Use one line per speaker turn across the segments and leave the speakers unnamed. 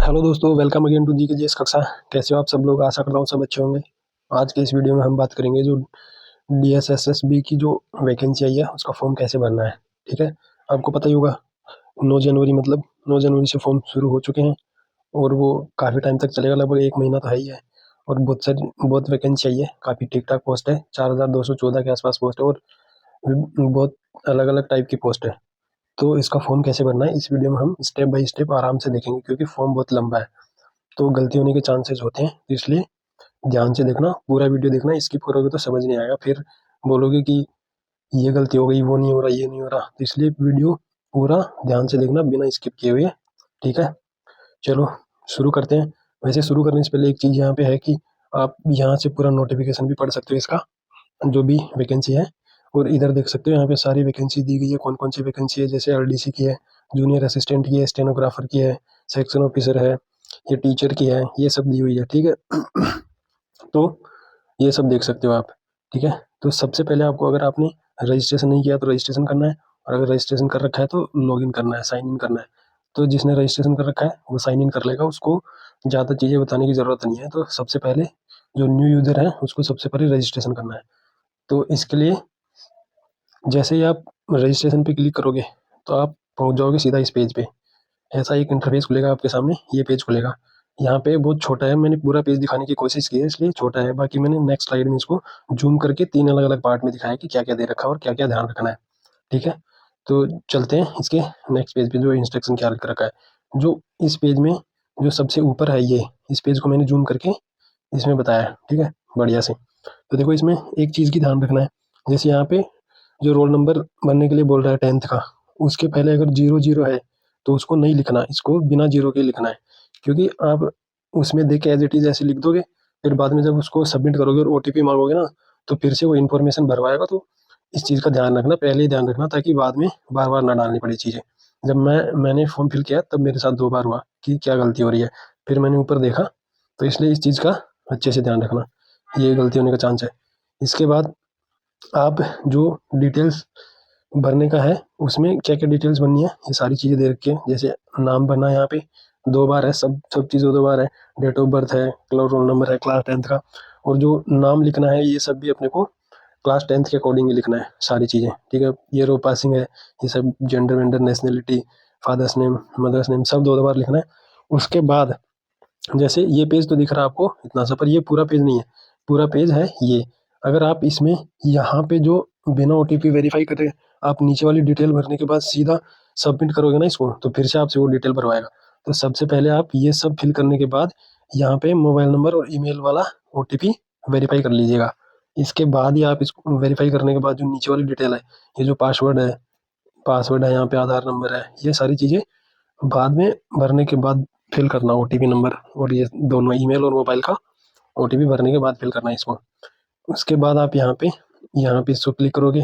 Hello दोस्तों, welcome again to GKGS कक्षा। कैसे हो आप सब लोग? आशा करता हूँ सब अच्छे होंगे। आज के इस वीडियो में हम बात करेंगे जो डीएसएसएसबी की जो वैकेंसी आई है उसका फॉर्म कैसे भरना है। ठीक है, आपको पता ही होगा 9 जनवरी मतलब 9 जनवरी से फॉर्म शुरू हो चुके हैं और वो काफ़ी टाइम तक चलेगा, लगभग 1 महीना तो है ही है। और बहुत वैकेंसी आई है, काफ़ी ठीक ठाक पोस्ट है, 4214 के आसपास पोस्ट है और बहुत अलग अलग टाइप की पोस्ट है। तो इसका फॉर्म कैसे भरना है इस वीडियो में हम स्टेप बाय स्टेप आराम से देखेंगे, क्योंकि फॉर्म बहुत लंबा है तो गलती होने के चांसेस होते हैं। तो इसलिए ध्यान से देखना, पूरा वीडियो देखना। स्किप करोगे तो समझ नहीं आएगा, फिर बोलोगे कि ये गलती हो गई, वो नहीं हो रहा, ये नहीं हो रहा। तो इसलिए वीडियो पूरा ध्यान से देखना बिना स्किप किए हुए। ठीक है, चलो शुरू करते हैं। वैसे शुरू करने से पहले एक चीज़ यहाँ पे है कि आप यहाँ से पूरा नोटिफिकेशन भी पढ़ सकते हो इसका, जो भी वैकेंसी है। और इधर देख सकते हो यहाँ पे सारी वैकेंसी दी गई है, कौन कौन सी वैकेंसी है। जैसे एलडीसी की है, जूनियर असिस्टेंट की है, स्टेनोग्राफर की है, सेक्शन ऑफिसर है, ये टीचर की है, ये सब दी हुई है। ठीक है तो ये सब देख सकते हो आप। ठीक है, तो सबसे पहले आपको, अगर आपने रजिस्ट्रेशन नहीं किया तो रजिस्ट्रेशन करना है, और अगर रजिस्ट्रेशन कर रखा है तो लॉगिन करना है, साइन इन करना है। तो जिसने रजिस्ट्रेशन कर रखा है वो साइन इन कर लेगा, उसको ज़्यादा चीज़ें बताने की ज़रूरत नहीं है। तो सबसे पहले जो न्यू यूज़र है उसको सबसे पहले रजिस्ट्रेशन करना है। तो इसके लिए जैसे ही आप रजिस्ट्रेशन पे क्लिक करोगे तो आप पहुंच जाओगे सीधा इस पेज पे। ऐसा एक इंटरफेस खुलेगा आपके सामने, ये पेज खुलेगा। यहाँ पे बहुत छोटा है, मैंने पूरा पेज दिखाने की कोशिश की है इसलिए छोटा है। बाकी मैंने नेक्स्ट स्लाइड में इसको जूम करके 3 अलग अलग पार्ट में दिखाया कि क्या क्या दे रखा है और क्या क्या ध्यान रखना है। ठीक है, तो चलते हैं इसके नेक्स्ट पेज पे, जो इंस्ट्रक्शन क्या लिख रखा है। जो इस पेज में जो सबसे ऊपर है, ये इस पेज को मैंने जूम करके इसमें बताया है। ठीक है, बढ़िया से। तो देखो, इसमें एक चीज़ की ध्यान रखना है। जैसे यहाँ पे जो रोल नंबर भरने के लिए बोल रहा है 10th का, उसके पहले अगर 00 है तो उसको नहीं लिखना, इसको बिना 0 के लिखना है। क्योंकि आप उसमें देख के एज इट इज ऐसे लिख दोगे, फिर बाद में जब उसको सबमिट करोगे और ओटीपी मांगोगे ना, तो फिर से वो इन्फॉर्मेशन भरवाएगा। तो इस चीज़ का ध्यान रखना, पहले ही ध्यान रखना, ताकि बाद में बार बार ना डालनी पड़े चीज़ें। जब मैंने फॉर्म फिल किया तब मेरे साथ 2 बार हुआ कि क्या गलती हो रही है, फिर मैंने ऊपर देखा। तो इसलिए इस चीज़ का अच्छे से ध्यान रखना, ये गलती होने का चांस है। इसके बाद आप जो डिटेल्स भरने का है उसमें क्या क्या डिटेल्स भरनी है, ये सारी चीज़ें दे रखी है। जैसे नाम भरना है, यहाँ पे 2 बार है, सब चीज़ें 2 बार है। डेट ऑफ बर्थ है, रोल नंबर है, क्लास 10th का। और जो नाम लिखना है ये सब भी अपने को क्लास 10th के अकॉर्डिंग ही लिखना है सारी चीज़ें। ठीक है, ईयर ऑफ पासिंग है, ये सब gender vendor nationality, father's name, mother's name, सब 2 बार लिखना है। उसके बाद जैसे ये पेज तो दिख रहा है आपको इतना सा, पर ये पूरा पेज नहीं है, पूरा पेज है ये। अगर आप इसमें यहाँ पे जो बिना ओटीपी वेरीफाई करे आप नीचे वाली डिटेल भरने के बाद सीधा सबमिट करोगे ना इसको, तो फिर से आपसे वो डिटेल भरवाएगा। तो सबसे पहले आप ये सब फिल करने के बाद यहाँ पे मोबाइल नंबर और ईमेल वाला ओटीपी वेरीफाई कर लीजिएगा। इसके बाद ही आप इसको वेरीफाई करने के बाद जो नीचे वाली डिटेल है, ये जो पासवर्ड है यहाँ पे, आधार नंबर है, ये सारी चीज़ें बाद में भरने के बाद फिल करना। ओटीपी नंबर और ये दोनों, ईमेल और मोबाइल का ओटीपी भरने के बाद फिल करना है इसको। उसके बाद आप यहाँ पे इसको क्लिक करोगे।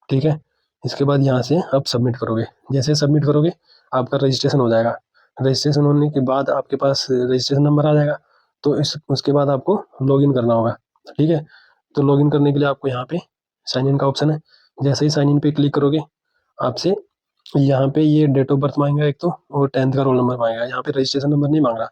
ठीक है, इसके बाद यहाँ से आप सबमिट करोगे। जैसे सबमिट करोगे आपका रजिस्ट्रेशन हो जाएगा। रजिस्ट्रेशन होने के बाद आपके पास रजिस्ट्रेशन नंबर आ जाएगा। तो उसके बाद आपको लॉगिन करना होगा। ठीक है, तो लॉगिन करने के लिए आपको यहाँ पे साइन इन का ऑप्शन है। जैसे ही साइन इन पे क्लिक करोगे आपसे यहाँ पे ये डेट ऑफ बर्थ मांगेगा एक तो, और 10th का रोल नंबर मांगेगा। यहाँ पे रजिस्ट्रेशन नंबर नहीं मांग रहा,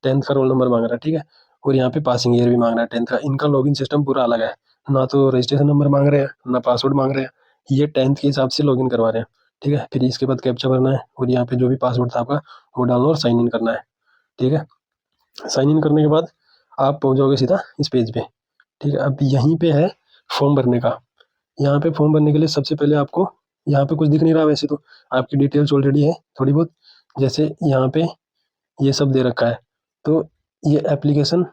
10th का रोल नंबर मांग रहा है। ठीक है, और यहाँ पे पासिंग ईयर भी मांग रहा है 10th का। इनका लॉगिन सिस्टम पूरा अलग है, ना तो रजिस्ट्रेशन नंबर मांग रहे हैं ना पासवर्ड मांग रहे हैं, ये 10th के हिसाब से लॉगिन करवा रहे हैं। ठीक है, फिर इसके बाद कैप्चा भरना है और यहाँ पे जो भी पासवर्ड था आपका वो डालना और साइन इन करना है। ठीक है, साइन इन करने के बाद आप पहुँच जाओगे सीधा इस पेज पे। ठीक है, अब यहीं पे है फॉर्म भरने का। यहाँ पे फॉर्म भरने के लिए सबसे पहले आपको, यहाँ पे कुछ दिख नहीं रहा वैसे तो, आपकी डिटेल्स ऑलरेडी है थोड़ी बहुत। जैसे यहाँ पे ये सब दे रखा है, तो ये एप्लीकेशन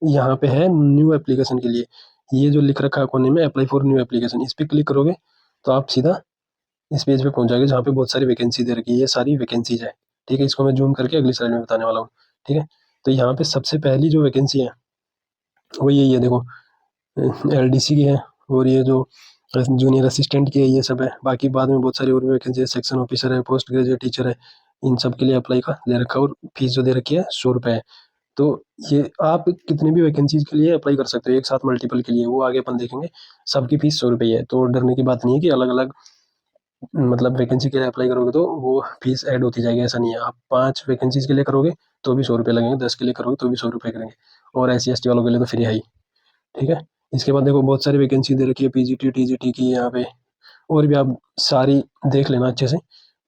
यहाँ पे है न्यू एप्लीकेशन के लिए। ये जो लिख रखा है कोने में, अप्लाई फॉर न्यू एप्लीकेशन, इस पर क्लिक करोगे तो आप सीधा इस पेज पे पहुंच जाओगे जहाँ पे बहुत सारी वैकेंसी दे रखी है। ये सारी वैकेंसीज है। ठीक है, इसको मैं जूम करके अगली स्लाइड में बताने वाला हूँ। ठीक है, तो यहाँ पे सबसे पहली जो वैकेंसी है वो यही है, देखो एलडीसी की है, और ये जो जूनियर असिस्टेंट की है ये सब है। बाकी बाद में बहुत सारी और भी वैकेंसी है, सेक्शन ऑफिसर है, पोस्ट ग्रेजुएट टीचर है, इन सब के लिए अप्लाई का दे रखा है। और फीस जो दे रखी है 100 रुपये है। तो ये आप कितनी भी वैकेंसीज के लिए अप्लाई कर सकते हो, एक साथ मल्टीपल के लिए, वो आगे अपन देखेंगे। सबकी फीस 100 रुपये है, तो डरने की बात नहीं है कि अलग अलग मतलब वैकेंसी के लिए अप्लाई करोगे तो वो फीस ऐड होती जाएगी, ऐसा नहीं है। आप 5 वैकेंसीज़ के लिए करोगे तो भी 100 रुपये लगेंगे, 10 के लिए करोगे तो भी 100 रुपये करेंगे, और SC/ST वालों के लिए तो फ्री है ही, ठीक है। इसके बाद देखो बहुत सारी वैकेंसी दे रखी है PGT TGT की यहाँ पे, और भी आप सारी देख लेना अच्छे से।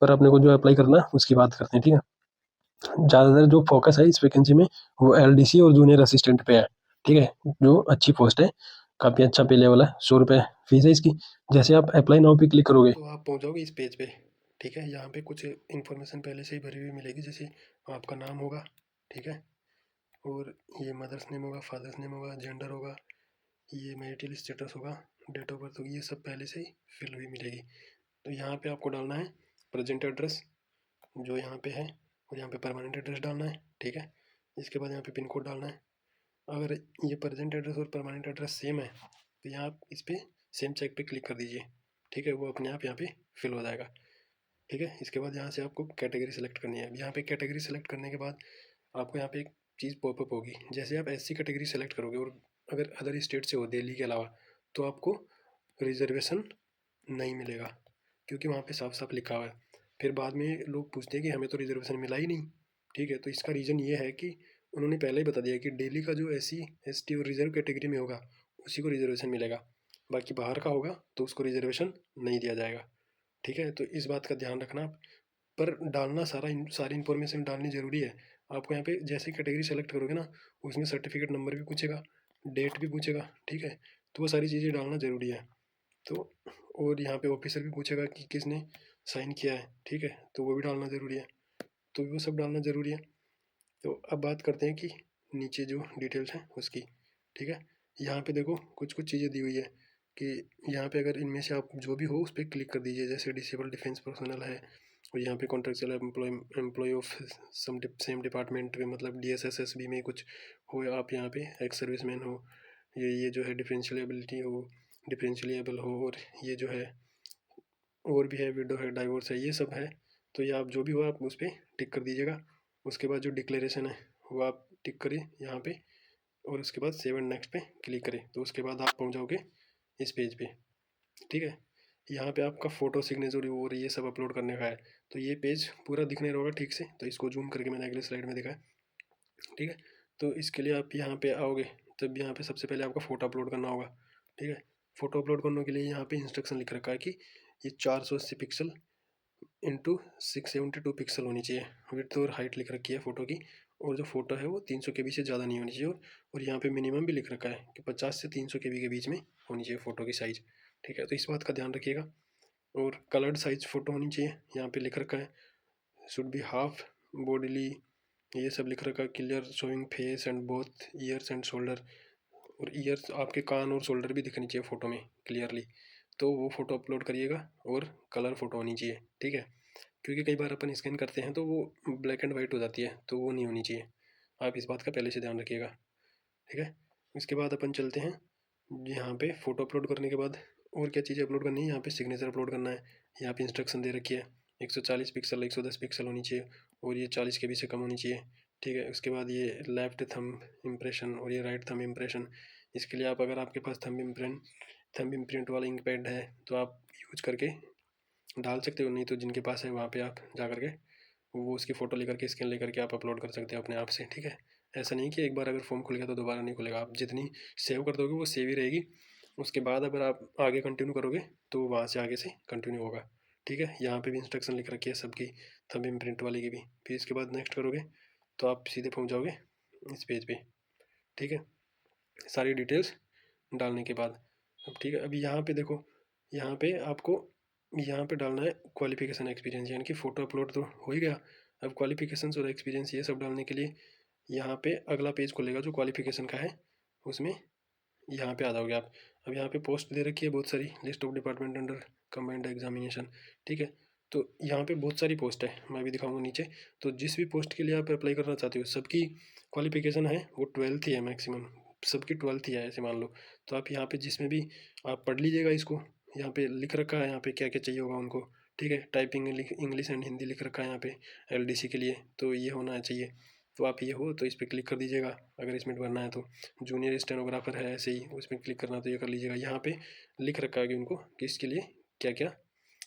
पर अपने को जो अप्लाई करना है उसकी बात करते हैं, ठीक है। ज़्यादातर जो फोकस है इस वैकेंसी में वो LDC और जूनियर असिस्टेंट पे है, ठीक है, जो अच्छी पोस्ट है, काफ़ी अच्छा पे लेवल है। 100 रुपये फीस है इसकी। जैसे आप अप्लाई नाउ पे क्लिक करोगे तो आप पहुंच जाओगे इस पेज पे, ठीक है। यहाँ पे कुछ इन्फॉर्मेशन पहले से ही भरी हुई मिलेगी, जैसे आपका नाम होगा, ठीक है, और ये मदर्स नेम होगा, फादर्स नेम होगा, जेंडर होगा, ये मैरिटल स्टेटस होगा, डेट ऑफ बर्थ होगी, ये सब पहले से ही फिल हुई मिलेगी। तो यहाँ पे आपको डालना है प्रेजेंट एड्रेस जो यहाँ पे है, और यहाँ पे परमानेंट एड्रेस डालना है, ठीक है। इसके बाद यहाँ पे पिन कोड डालना है। अगर ये प्रेजेंट एड्रेस और परमानेंट एड्रेस सेम है तो यहाँ आप इस पर सेम चेक पे क्लिक कर दीजिए, ठीक है, वो अपने आप यहाँ पे फिल हो जाएगा, ठीक है। इसके बाद यहाँ से आपको कैटेगरी सेलेक्ट करनी है। यहाँ पे कैटेगरी सेलेक्ट करने के बाद आपको यहाँ पे एक चीज़ पॉपअप होगी, जैसे आप SC कैटेगरी सेलेक्ट करोगे और अगर अदर स्टेट से हो दिल्ली के अलावा तो आपको रिजर्वेशन नहीं मिलेगा, क्योंकि वहाँ पे साफ साफ लिखा हुआ है। फिर बाद में लोग पूछते हैं कि हमें तो रिजर्वेशन मिला ही नहीं, ठीक है। तो इसका रीज़न ये है कि उन्होंने पहले ही बता दिया कि दिल्ली का जो SC ST और रिजर्व कैटेगरी में होगा उसी को रिजर्वेशन मिलेगा, बाकी बाहर का होगा तो उसको रिजर्वेशन नहीं दिया जाएगा, ठीक है। तो इस बात का ध्यान रखना आप। पर डालना सारी इन्फॉर्मेशन डालनी ज़रूरी है। आपको यहाँ पे जैसे कैटेगरी सेलेक्ट करोगे ना, उसमें सर्टिफिकेट नंबर भी पूछेगा, डेट भी पूछेगा, ठीक है। तो वो सारी चीज़ें डालना ज़रूरी है। तो और यहाँ पे ऑफिसर भी पूछेगा कि किसने साइन किया है, ठीक है, तो वो भी डालना ज़रूरी है। तो वो सब डालना ज़रूरी है। तो अब बात करते हैं कि नीचे जो डिटेल्स हैं उसकी, ठीक है। यहाँ पे देखो कुछ कुछ चीज़ें दी हुई है कि यहाँ पे अगर इनमें से आप जो भी हो उस पर क्लिक कर दीजिए, जैसे डिसेबल डिफेंस पर्सनल है, और यहाँ पे contractual employ of same department में, मतलब DSSSB में कुछ हो, आप यहाँ पे एक्स सर्विसमैन हो, ये जो है डिफरेंशियल एबिलिटी हो, डिफरेंशियल एबल हो, और ये जो है और भी है, विडो है, डाइवोर्स है, ये सब है। तो ये आप जो भी हो आप उस पर टिक कर दीजिएगा। उसके बाद जो डिक्लेरेशन है वो आप टिक करें यहाँ पे, और उसके बाद सेव एंड नेक्स्ट पे क्लिक करें, तो उसके बाद आप पहुँच जाओगे इस पेज पे, ठीक है। यहाँ पे आपका फ़ोटो सिग्नेचर और ये सब अपलोड करने का है। तो ये पेज पूरा दिखने रहेगा ठीक से, तो इसको जूम करके मैंने अगले स्लाइड में दिखाया, ठीक है। तो इसके लिए आप यहाँ पे आओगे, तब यहाँ पे सबसे पहले आपका फ़ोटो अपलोड करना होगा, ठीक है। फ़ोटो अपलोड करने के लिए यहाँ पे इंस्ट्रक्शन लिख रखा है कि ये 480 पिक्सल इंटू 672 पिक्सल होनी चाहिए, विड्थ और हाइट लिख रखी है फ़ोटो की, और जो फ़ोटो है वो 300 KB से ज़्यादा नहीं होनी चाहिए, और यहाँ पे मिनिमम भी लिख रखा है कि 50 से 300 KB के बीच में होनी चाहिए फ़ोटो की साइज़, ठीक है। तो इस बात का ध्यान रखिएगा। और कलर्ड साइज फ़ोटो होनी चाहिए, यहाँ पे लिख रखा है शुड बी हाफ बॉडीली, ये सब लिख रखा है, clear showing face and both years and shoulder, और ईयर्स आपके कान और शोल्डर भी दिखनी चाहिए फ़ोटो में क्लियरली। तो वो फ़ोटो अपलोड करिएगा, और कलर फ़ोटो होनी चाहिए, ठीक है, क्योंकि कई बार अपन स्कैन करते हैं तो वो ब्लैक एंड वाइट हो जाती है, तो वो नहीं होनी चाहिए। आप इस बात का पहले से ध्यान रखिएगा, ठीक है। इसके बाद अपन चलते हैं यहाँ पे फ़ोटो अपलोड करने के बाद और क्या चीज़ें अपलोड करनी है। यहाँ पे सिग्नेचर अपलोड करना है। यहाँ पे इंस्ट्रक्शन दे रखी है 140 पिक्सल 110 पिक्सल होनी चाहिए, और ये 40 KB से कम होनी चाहिए, ठीक है। उसके बाद ये लेफ्ट थंब इम्प्रेशन और ये राइट थंब इम्प्रेशन, इसके लिए आप अगर आपके पास थंब इम्प्रिंट वाला इंक पैड है तो आप यूज करके डाल सकते हो, नहीं तो जिनके पास है वहाँ पे आप जा करके वो उसकी फ़ोटो लेकर के स्कैन लेकर के आप अपलोड कर सकते हो अपने आप से, ठीक है। ऐसा नहीं कि एक बार अगर फॉर्म खुल गया तो दोबारा नहीं खुलेगा, आप जितनी सेव कर दोगे वो सेव ही रहेगी। उसके बाद अगर आप आगे कंटिन्यू करोगे तो वहाँ से आगे से कंटिन्यू होगा, ठीक है। यहाँ पे भी इंस्ट्रक्शन लिख रखी है सबकी, थंब इम्प्रिंट वाले की भी। फिर इसके बाद नेक्स्ट करोगे तो आप सीधे पहुँच जाओगे इस पेज पे, ठीक है, सारी डिटेल्स डालने के बाद। अब ठीक है, अभी यहाँ पे देखो, यहाँ पे आपको यहाँ पे डालना है क्वालिफिकेशन एक्सपीरियंस, यानी कि फ़ोटो अपलोड तो हो ही गया। अब क्वालिफिकेशंस और एक्सपीरियंस ये सब डालने के लिए यहाँ पे अगला पेज खुलेगा जो क्वालिफिकेशन का है, उसमें यहाँ पे आ जाओगे आप। अब यहाँ पे पोस्ट दे रखी है बहुत सारी, list of department under combined examination, ठीक है। तो यहाँ पे बहुत सारी पोस्ट है, मैं भी दिखाऊंगा नीचे। तो जिस भी पोस्ट के लिए आप अप्लाई करना चाहते हो सबकी क्वालिफिकेशन है वो 12th ही है मैक्सिमम, सबकी 12th ही है ऐसे मान लो। तो आप यहाँ पे जिसमें भी आप पढ़ लीजिएगा इसको, यहाँ पे लिख रखा है यहाँ पे क्या क्या चाहिए होगा उनको, ठीक है। टाइपिंग इंग्लिश एंड हिंदी लिख रखा है यहाँ पे LDC के लिए, तो ये होना चाहिए। तो आप ये हो तो इस पर क्लिक कर दीजिएगा अगर इसमें भरना है तो। जूनियर स्टेनोग्राफर है ऐसे ही, उसमें क्लिक करना तो ये कर लीजिएगा। यहाँ पे लिख रखा है कि उनको किसके लिए क्या क्या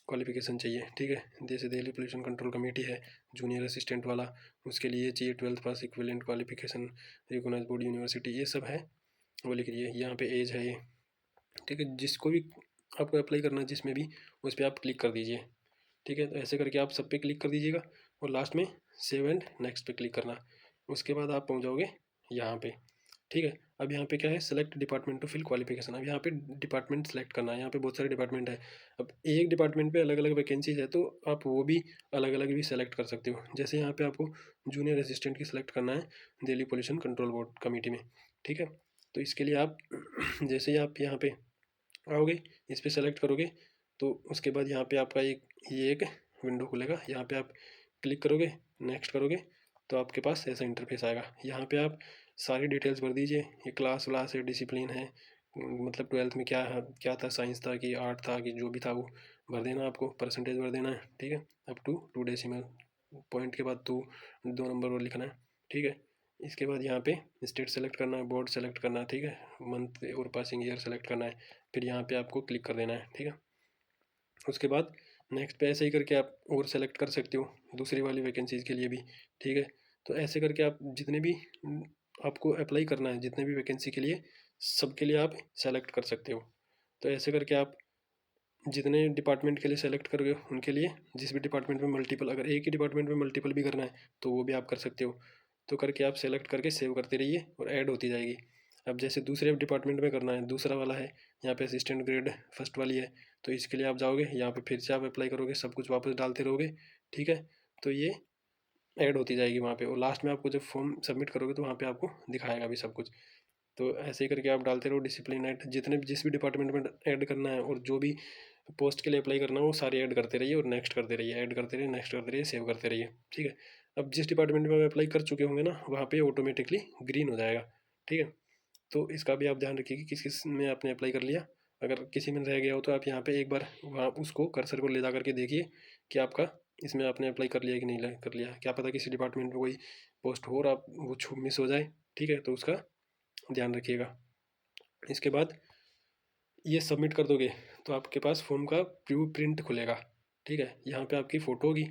क्वालिफिकेशन चाहिए, ठीक है। जैसे दिल्ली पोल्यूशन कंट्रोल कमेटी है, जूनियर असिस्टेंट वाला, उसके लिए चाहिए 12th pass equivalent qualification, recognised board university, ये सब है, वो लिख लीजिए। यहाँ पे एज है ये, ठीक है। जिसको भी आपको अप्लाई करना है जिसमें भी, उस पर आप क्लिक कर दीजिए, ठीक है। तो ऐसे करके आप सब पे क्लिक कर दीजिएगा और लास्ट में सेव एंड नेक्स्ट पे क्लिक करना। उसके बाद आप पहुँच जाओगे यहाँ पे, ठीक है। अब यहाँ पे क्या है, select department to fill qualification. अब यहाँ पे डिपार्टमेंट सेलेक्ट करना है। यहाँ पे बहुत सारे डिपार्टमेंट है। अब एक डिपार्टमेंट पे अलग अलग वैकेंसीज है, तो आप वो भी अलग अलग भी सेलेक्ट कर सकते हो। जैसे यहाँ पे आपको जूनियर असिस्टेंट की सेलेक्ट करना है Delhi pollution control board committee में, ठीक है। तो इसके लिए आप जैसे ही आप यहाँ पे आओगे, इस पर सेलेक्ट करोगे, तो उसके बाद यहाँ पे आपका एक विंडो खुलेगा। यहाँ पे आप क्लिक करोगे, नेक्स्ट करोगे, तो आपके पास ऐसा इंटरफेस आएगा। यहाँ पे आप सारी डिटेल्स भर दीजिए। ये क्लास व्लास है, डिसिप्लिन है, मतलब 12th में क्या है, क्या था, साइंस था कि आर्ट था कि जो भी था, वो भर देना। आपको परसेंटेज भर देना है, ठीक है। अप टू 2 डेसिमल पॉइंट के बाद 2 नंबर और लिखना है, ठीक है। इसके बाद यहाँ पे स्टेट सेलेक्ट करना है, बोर्ड सेलेक्ट करना है, ठीक है। मंथ और पासिंग ईयर सेलेक्ट करना है, फिर यहाँ पे आपको क्लिक कर देना है, ठीक है। उसके बाद नेक्स्ट पे ऐसे ही करके आप और सेलेक्ट कर सकते हो दूसरी वाली वैकेंसीज़ के लिए भी, ठीक है। तो ऐसे करके आप जितने भी आपको अप्लाई करना है, जितने भी वैकेंसी के लिए, सबके लिए आप सेलेक्ट कर सकते हो। तो ऐसे करके आप जितने डिपार्टमेंट के लिए सेलेक्ट करोगे उनके लिए, जिस भी डिपार्टमेंट में मल्टीपल, अगर एक ही डिपार्टमेंट में मल्टीपल भी करना है तो वो भी आप कर सकते हो। तो करके आप सेलेक्ट करके सेव करते रहिए और ऐड होती जाएगी। अब जैसे दूसरे डिपार्टमेंट में करना है, दूसरा वाला है, यहाँ पे असिस्टेंट ग्रेड फर्स्ट वाली है, तो इसके लिए आप जाओगे, यहाँ पे फिर से आप अप्लाई करोगे, सब कुछ वापस डालते रहोगे, ठीक है। तो ये ऐड होती जाएगी वहाँ पे, और लास्ट में आपको जब फॉर्म सबमिट करोगे तो वहाँ पे आपको दिखाएगा भी सब कुछ। तो ऐसे ही करके आप डालते रहो डिसिप्लिन ऐड, जितने जिस भी डिपार्टमेंट में ऐड करना है और जो भी पोस्ट के लिए अप्लाई करना है वो सारे ऐड करते रहिए और नेक्स्ट करते रहिए, ऐड करते रहिए, नेक्स्ट करते रहिए, सेव करते रहिए, ठीक है। अब जिस डिपार्टमेंट में अप्लाई कर चुके होंगे ना, वहाँ पे ऑटोमेटिकली ग्रीन हो जाएगा, ठीक है। तो इसका भी आप ध्यान रखिए कि किस किस में आपने अप्लाई कर लिया। अगर किसी में रह गया हो तो आप यहाँ पे एक बार वहाँ उसको कर्सर को ले जा करके देखिए कि आपका इसमें आपने अप्लाई कर लिया कि नहीं कर लिया। क्या पता किसी डिपार्टमेंट में कोई पोस्ट हो और आप वो छू मिस हो जाए, ठीक है। तो उसका ध्यान रखिएगा। इसके बाद ये सबमिट कर दोगे तो आपके पास फॉर्म का प्री प्रिंट खुलेगा, ठीक है। यहाँ पे आपकी फ़ोटो होगी,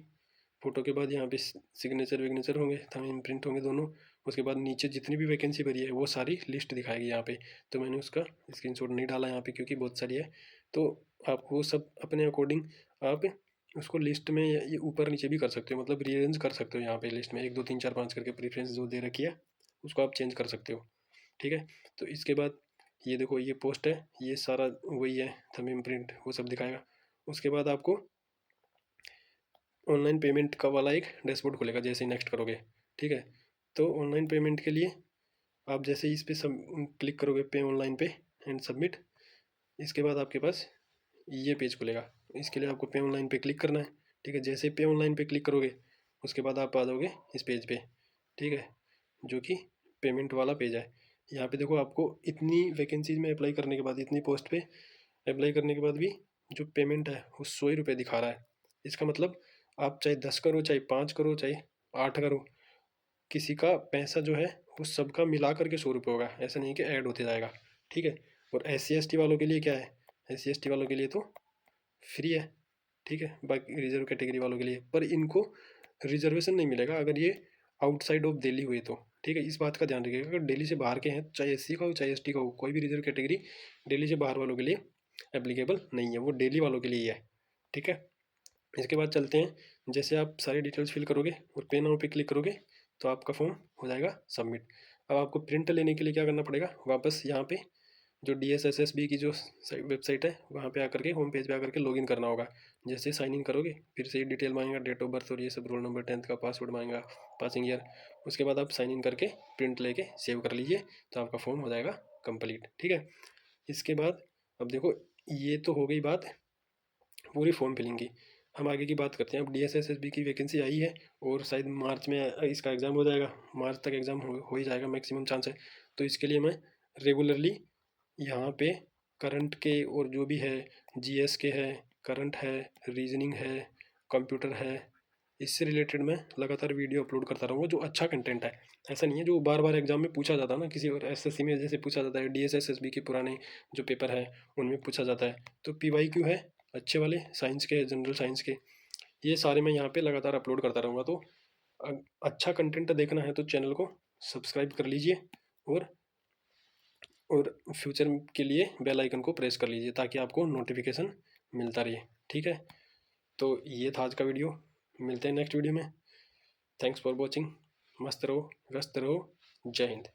फ़ोटो के बाद यहाँ पे सिग्नेचर विग्नेचर होंगे, थंब इम्प्रिंट होंगे दोनों। उसके बाद नीचे जितनी भी वैकेंसी भरी है वो सारी लिस्ट दिखाएगी यहाँ पे। तो मैंने उसका स्क्रीनशॉट नहीं डाला यहाँ पे क्योंकि बहुत सारी है, तो आप वो सब अपने अकॉर्डिंग आप उसको लिस्ट में ये ऊपर नीचे भी कर सकते हो, मतलब रीअरेंज कर सकते हो। यहाँ पे लिस्ट में 1 2 3 4 5 करके प्रीफ्रेंस जो दे रखी है उसको आप चेंज कर सकते हो, ठीक है। तो इसके बाद ये देखो ये पोस्ट है, ये सारा वही है, थंब इम्प्रिंट वो सब दिखाएगा। उसके बाद आपको ऑनलाइन पेमेंट का वाला एक डैशबोर्ड खुलेगा जैसे ही नेक्स्ट करोगे, ठीक है। तो ऑनलाइन पेमेंट के लिए आप जैसे ही इस पर सब क्लिक करोगे पे ऑनलाइन पे एंड सबमिट, इसके बाद आपके पास ये पेज खुलेगा। इसके लिए आपको पे ऑनलाइन पे क्लिक करना है, ठीक है। जैसे पे ऑनलाइन पे क्लिक करोगे उसके बाद आप आ जाओगे इस पेज पे, ठीक है, जो कि पेमेंट वाला पेज है। यहाँ पे देखो आपको इतनी वैकेंसीज में अप्लाई करने के बाद, इतनी पोस्ट पे अप्लाई करने के बाद भी जो पेमेंट है वो 100 ही रुपये दिखा रहा है। इसका मतलब आप चाहे 10 करो, चाहे 5 करो, चाहे 8 करो, किसी का पैसा जो है वो सबका मिला करके 100 रुपये होगा, ऐसा नहीं कि ऐड होते जाएगा, ठीक है। और SC ST वालों के लिए क्या है, SC ST वालों के लिए तो फ्री है, ठीक है। बाकी रिजर्व कैटेगरी वालों के लिए, पर इनको रिजर्वेशन नहीं मिलेगा अगर ये आउटसाइड ऑफ दिल्ली हुए तो, ठीक है। इस बात का ध्यान रखिएगा, अगर दिल्ली से बाहर के हैं, चाहे SC का हो चाहे ST का हो, कोई भी रिजर्व कैटेगरी दिल्ली से बाहर वालों के लिए एप्लीकेबल नहीं है, वो दिल्ली वालों के लिए ही है, ठीक है। इसके बाद चलते हैं, जैसे आप सारी डिटेल्स फिल करोगे और पे नाउ पे क्लिक करोगे तो आपका फॉर्म हो जाएगा सबमिट। अब आपको प्रिंट लेने के लिए क्या करना पड़ेगा, वापस यहाँ पे जो DSSSB की जो वेबसाइट है वहाँ पे आकर के होम पेज पे आकर के लॉगिन करना होगा। जैसे साइन इन करोगे फिर से डिटेल मांगेगा, डेट ऑफ बर्थ और ये सब, रोल नंबर, 10th का, पासवर्ड मांगेगा, पासिंग ईयर। उसके बाद आप साइन इन करके प्रिंट लेके सेव कर लीजिए तो आपका फॉर्म हो जाएगा कंप्लीट, ठीक है। इसके बाद अब देखो ये तो हो गई बात पूरी फॉर्म फिलिंग की। हम आगे की बात करते हैं। अब DSSSB की वैकेंसी आई है और शायद मार्च में इसका एग्ज़ाम हो जाएगा, मार्च तक एग्ज़ाम हो ही जाएगा, मैक्सिमम चांस है। तो इसके लिए मैं रेगुलरली यहाँ पे करंट के और जो भी है, GS के है, करंट है, रीजनिंग है, कंप्यूटर है, इससे रिलेटेड मैं लगातार वीडियो अपलोड करता रहूँगा जो अच्छा कंटेंट है। ऐसा नहीं है जो बार बार एग्जाम में पूछा जाता है ना, किसी और SSC में जैसे पूछा जाता है, DSSSB के पुराने जो पेपर है उनमें पूछा जाता है। तो PYQ है अच्छे वाले साइंस के, जनरल साइंस के, ये सारे मैं यहाँ पे लगातार अपलोड करता रहूँगा। तो अच्छा कंटेंट देखना है तो चैनल को सब्सक्राइब कर लीजिए और फ्यूचर के लिए बेल आइकन को प्रेस कर लीजिए ताकि आपको नोटिफिकेशन मिलता रहे। ठीक है, तो ये था आज का वीडियो। मिलते हैं नेक्स्ट वीडियो में। Thanks for watching. मस्त रहो, व्यस्त रहो। जय हिंद।